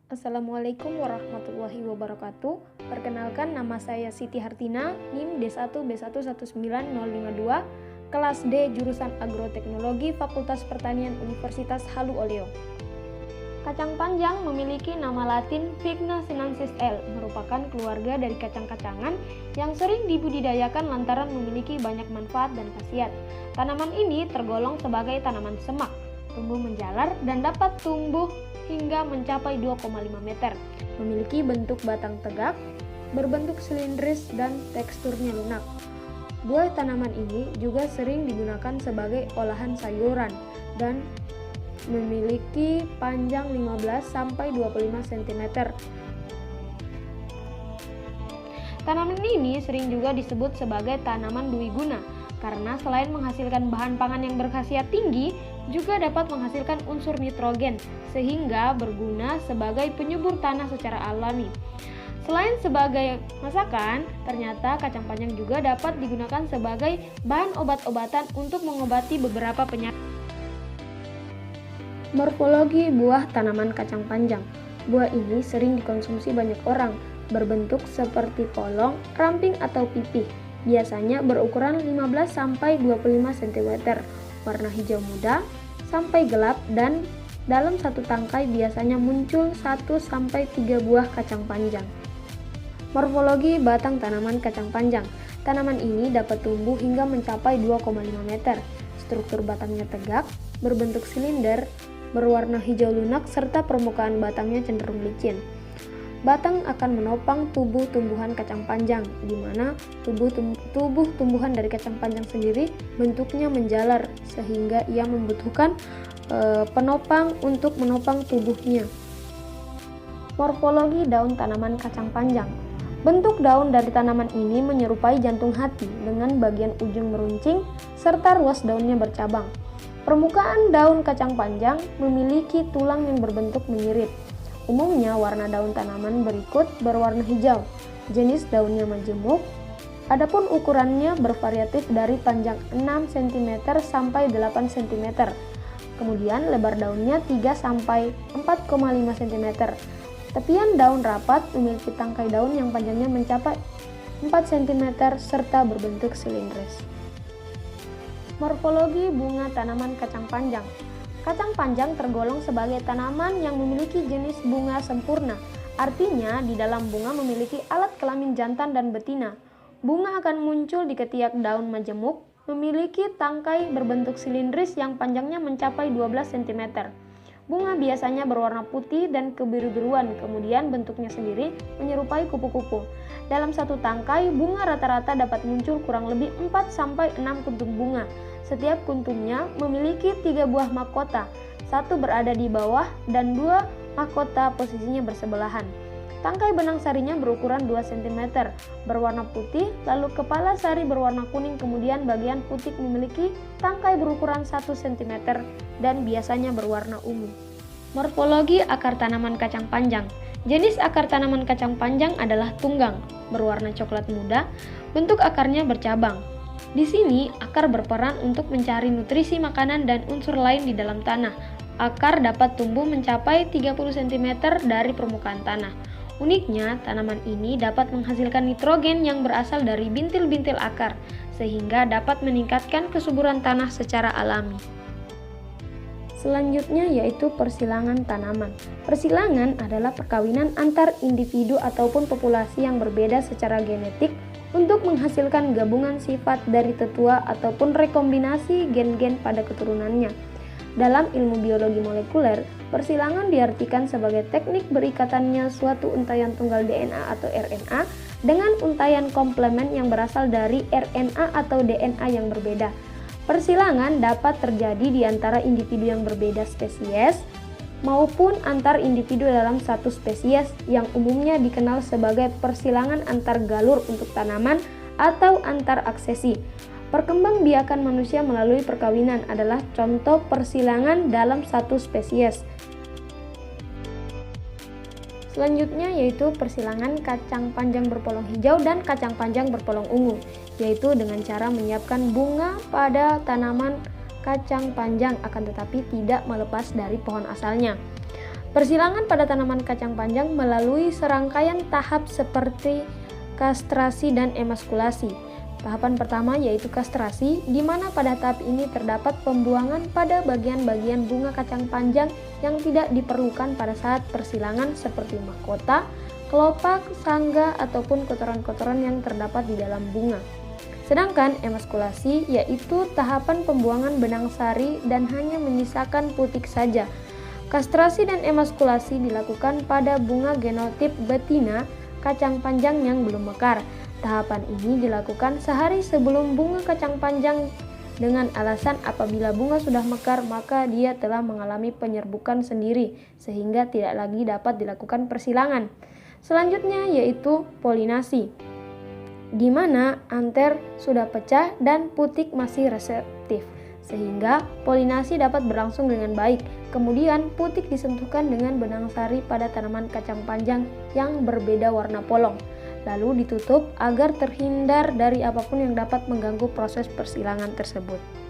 Assalamualaikum warahmatullahi wabarakatuh. Perkenalkan, nama saya Siti Hartina, NIM D1B119052, kelas D jurusan Agroteknologi Fakultas Pertanian Universitas Halu Oleo. Kacang panjang memiliki nama latin Vigna sinensis L, merupakan keluarga dari kacang-kacangan yang sering dibudidayakan lantaran memiliki banyak manfaat dan khasiat. Tanaman ini tergolong sebagai tanaman semak, tumbuh menjalar dan dapat tumbuh hingga mencapai 2,5 meter. Memiliki bentuk batang tegak, berbentuk silindris dan teksturnya lunak. Buah tanaman ini juga sering digunakan sebagai olahan sayuran dan memiliki panjang 15-25 cm. Tanaman ini sering juga disebut sebagai tanaman dwiguna karena selain menghasilkan bahan pangan yang berkhasiat tinggi, juga dapat menghasilkan unsur nitrogen sehingga berguna sebagai penyubur tanah secara alami. Selain sebagai masakan, ternyata kacang panjang juga dapat digunakan sebagai bahan obat-obatan untuk mengobati beberapa penyakit. Morfologi buah tanaman kacang panjang. Buah ini sering dikonsumsi banyak orang, berbentuk seperti polong, ramping atau pipih. Biasanya berukuran 15-25 cm, warna hijau muda sampai gelap, dan dalam satu tangkai biasanya muncul 1-3 buah kacang panjang. Morfologi batang tanaman kacang panjang. Tanaman ini dapat tumbuh hingga mencapai 2,5 meter. Struktur batangnya tegak, berbentuk silinder, berwarna hijau lunak serta permukaan batangnya cenderung licin. Batang akan menopang tubuh tumbuhan kacang panjang, di mana tubuh tumbuhan dari kacang panjang sendiri bentuknya menjalar sehingga ia membutuhkan penopang untuk menopang tubuhnya. Morfologi daun tanaman kacang panjang. Bentuk daun dari tanaman ini menyerupai jantung hati dengan bagian ujung meruncing serta ruas daunnya bercabang. Permukaan daun kacang panjang memiliki tulang yang berbentuk menyirit. Umumnya warna daun tanaman berikut berwarna hijau, jenis daunnya majemuk, adapun ukurannya bervariatif dari panjang 6 cm sampai 8 cm. Kemudian lebar daunnya 3-4,5 cm. Tepian daun rapat memiliki tangkai daun yang panjangnya mencapai 4 cm serta berbentuk silindris. Morfologi bunga tanaman kacang panjang. Kacang panjang tergolong sebagai tanaman yang memiliki jenis bunga sempurna. Artinya, di dalam bunga memiliki alat kelamin jantan dan betina. Bunga akan muncul di ketiak daun majemuk, memiliki tangkai berbentuk silindris yang panjangnya mencapai 12 cm. Bunga biasanya berwarna putih dan kebiru-biruan, kemudian bentuknya sendiri menyerupai kupu-kupu. Dalam satu tangkai, bunga rata-rata dapat muncul kurang lebih 4-6 kuntum bunga. Setiap kuntumnya memiliki 3 buah mahkota, 1 berada di bawah dan 2 mahkota posisinya bersebelahan. Tangkai benang sarinya berukuran 2 cm, berwarna putih, lalu kepala sari berwarna kuning, kemudian bagian putik memiliki tangkai berukuran 1 cm dan biasanya berwarna ungu. Morfologi akar tanaman kacang panjang. Jenis akar tanaman kacang panjang adalah tunggang, berwarna coklat muda, bentuk akarnya bercabang. Di sini, akar berperan untuk mencari nutrisi makanan dan unsur lain di dalam tanah. Akar dapat tumbuh mencapai 30 cm dari permukaan tanah. Uniknya, tanaman ini dapat menghasilkan nitrogen yang berasal dari bintil-bintil akar, sehingga dapat meningkatkan kesuburan tanah secara alami. Selanjutnya yaitu persilangan tanaman. Persilangan adalah perkawinan antar individu ataupun populasi yang berbeda secara genetik untuk menghasilkan gabungan sifat dari tetua ataupun rekombinasi gen-gen pada keturunannya. Dalam ilmu biologi molekuler, persilangan diartikan sebagai teknik berikatannya suatu untaian tunggal DNA atau RNA dengan untaian komplemen yang berasal dari RNA atau DNA yang berbeda. Persilangan dapat terjadi di antara individu yang berbeda spesies maupun antar individu dalam satu spesies yang umumnya dikenal sebagai persilangan antar galur untuk tanaman atau antar aksesi. Perkembangbiakan manusia melalui perkawinan adalah contoh persilangan dalam satu spesies. Selanjutnya yaitu persilangan kacang panjang berpolong hijau dan kacang panjang berpolong ungu, yaitu dengan cara menyiapkan bunga pada tanaman kacang panjang akan tetapi tidak melepas dari pohon asalnya. Persilangan pada tanaman kacang panjang melalui serangkaian tahap seperti kastrasi dan emaskulasi. Tahapan pertama yaitu kastrasi, di mana pada tahap ini terdapat pembuangan pada bagian-bagian bunga kacang panjang yang tidak diperlukan pada saat persilangan seperti mahkota, kelopak, sangga, ataupun kotoran-kotoran yang terdapat di dalam bunga. Sedangkan emaskulasi yaitu tahapan pembuangan benang sari dan hanya menyisakan putik saja. Kastrasi dan emaskulasi dilakukan pada bunga genotip betina kacang panjang yang belum mekar. Tahapan ini dilakukan sehari sebelum bunga kacang panjang dengan alasan apabila bunga sudah mekar maka dia telah mengalami penyerbukan sendiri sehingga tidak lagi dapat dilakukan persilangan. Selanjutnya yaitu polinasi, di mana anter sudah pecah dan putik masih reseptif, sehingga polinasi dapat berlangsung dengan baik. Kemudian putik disentuhkan dengan benang sari pada tanaman kacang panjang yang berbeda warna polong, lalu ditutup agar terhindar dari apapun yang dapat mengganggu proses persilangan tersebut.